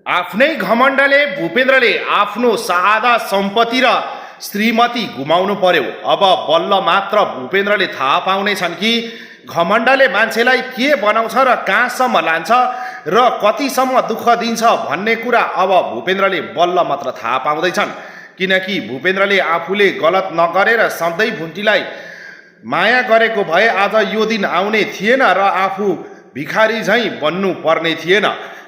आफ्नै घमण्डले भूपेन्द्रले आफ्नो सादा सम्पत्ति र श्रीमती गुमाउनु पर्यो। अब बल्ल मात्र भूपेन्द्रले थाहा पाउनेछन् कि घमण्डले मान्छेलाई के बनाउँछ र कहाँसम्म लान्छ र कतिसम्म दुःख दिन्छ भन्ने कुरा अब भूपेन्द्रले बल्ल मात्र थाहा पाउँदैछन्। किनकि भूपेन्द्रले आफूले गलत नगरेर सधैँ भुन्टीलाई माया गरेको भए आज यो दिन आउने थिएन र आफू भिखारी झैँ बन्नु पर्ने थिएन।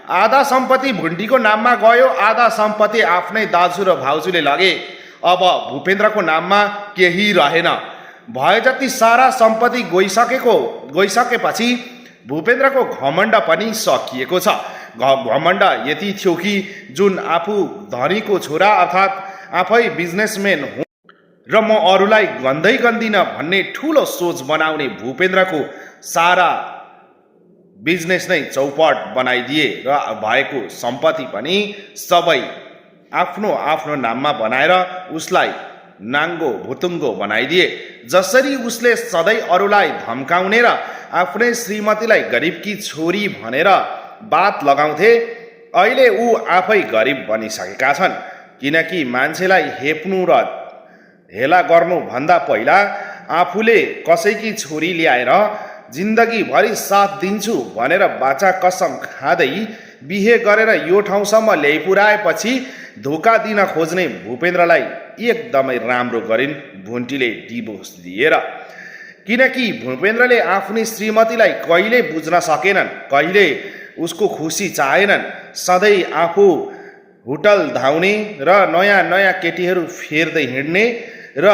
आधा सम्पत्ति भुन्टीको नाममा गयो, आधा सम्पत्ति आफ्नै दाजु र भाउजूले लगे। अब भूपेन्द्रको नाममा केही रहेन। भए जति सारा सम्पत्ति गइसकेपछि भूपेन्द्रको घमण्ड पनि सकिएको छ। घमण्ड यति थियो कि जुन आफू धनीको छोरा अर्थात् आफै बिजनेसम्यान हुँ र म अरूलाई गन्दै गन्दिनँ भन्ने ठुलो सोच बनाउने भूपेन्द्रको सारा बिजनेस नै चौपट बनाइदिए र भएको सम्पत्ति पनि सबै आफ्नो आफ्नो नाममा बनाएर उसलाई नाङ्गो भुतुङ्गो बनाइदिए। जसरी उसले सधैँ अरूलाई धम्काउने र आफ्नै श्रीमतीलाई गरिबकी छोरी भनेर बात लगाउँथे, अहिले ऊ आफै गरिब बनिसकेका छन्। किनकि मान्छेलाई हेप्नु र हेला गर्नुभन्दा पहिला आफूले कसैकी छोरी ल्याएर जिन्दगीभरि साथ दिन्छु भनेर बाचा कसम खाँदै बिहे गरेर यो ठाउँसम्म ल्याइपुर्याएपछि धोका दिन खोज्ने भूपेन्द्रलाई एकदमै राम्रो गरिन् भुन्टीले डिभोर्स दिएर। किनकि भूपेन्द्रले आफ्नी श्रीमतीलाई कहिले बुझ्न सकेनन्, कहिले उसको खुसी चाहेनन्। सधैँ आफू होटल धाउने र नयाँ नयाँ केटीहरू फेर्दै हिँड्ने र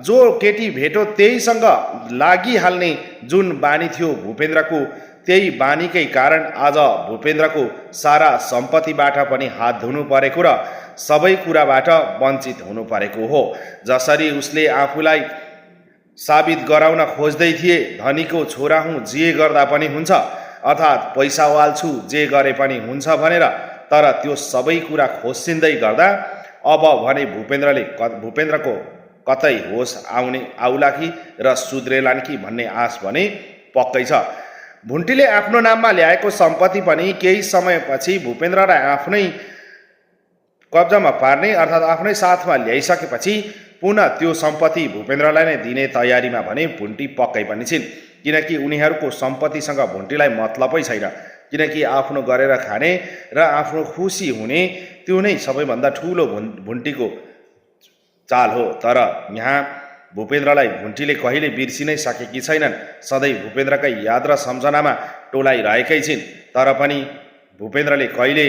जो केटी भेटो त्यहीसँग लागिहाल्ने जुन बानी थियो भूपेन्द्रको, त्यही बानीकै कारण आज भूपेन्द्रको सारा सम्पत्तिबाट पनि हात धुनु परेको र सबै कुराबाट वञ्चित हुनु परेको हो। जसरी उसले आफूलाई साबित गराउन खोज्दै थिए, धनीको छोरा हुँ जे गर्दा पनि हुन्छ अर्थात् पैसावाल छु जे गरे पनि हुन्छ भनेर, तर त्यो सबै कुरा खोसिँदै गर्दा अब भने भूपेन्द्रको कतै होस आउला कि र सुध्रेलान् कि भन्ने आश भने पक्कै छ। भुन्टीले आफ्नो नाममा ल्याएको सम्पत्ति पनि केही समयपछि भूपेन्द्रलाई आफ्नै कब्जामा पार्ने अर्थात् आफ्नै साथमा ल्याइसकेपछि पुनः त्यो सम्पत्ति भूपेन्द्रलाई नै दिने तयारीमा भने भुन्टी पक्कै पनि छिन्। किनकि उनीहरूको सम्पत्तिसँग भुन्टीलाई मतलबै छैन। किनकि आफ्नो गरेर खाने र आफ्नो खुसी हुने त्यो नै सबैभन्दा ठुलो भुन्टीको चाल हो। तर यहाँ भूपेन्द्रलाई भुन्टीले कहिले बिर्सिनै सकेकी छैनन्। सधैँ भूपेन्द्रकै याद र सम्झनामा टोलाइरहेकै छिन्। तर पनि भूपेन्द्रले कहिले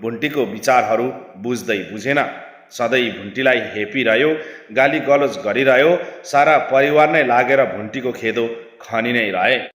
भुन्टीको विचारहरू बुझेन। सधैँ भुन्टीलाई हेपिरह्यो, गाली गलोज गरिरह्यो। सारा परिवार नै लागेर भुन्टीको खेदो खनि नै रहे।